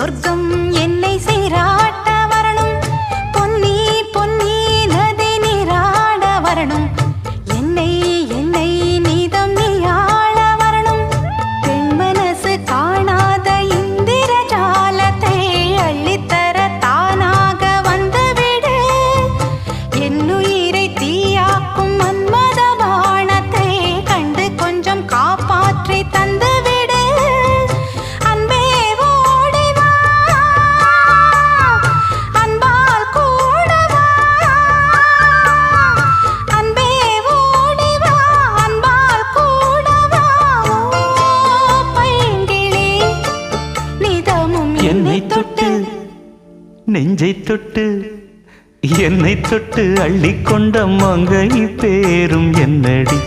சொர்க்கம் என்னை சீராட்ட வரணும், பொன்னி பொன்னி நதி நீராட வரணும், என்னை என்னை நீதம் நீயாள வரணும். பெண் மனசு காணாத இந்திர ஜாலத்தை அள்ளித்தர தானாக வந்துவிடு. என்னுயிரை தீயாக்கும் மன்மத பாணத்தை கண்டு கொஞ்சம் காப்பாற்றி தந்துவிடு. அன்பே ஓடி வா, அன்பால் கூட வா. அன்பே ஓடி வா, அன்பால் கூட வா. ஓ பைங்கிளி, நிதமும் என்னை தொட்டு நெஞ்சை தொட்டு என்னை தொட்டு அள்ளிக்கொண்ட மங்கை பேரும் என்னடி.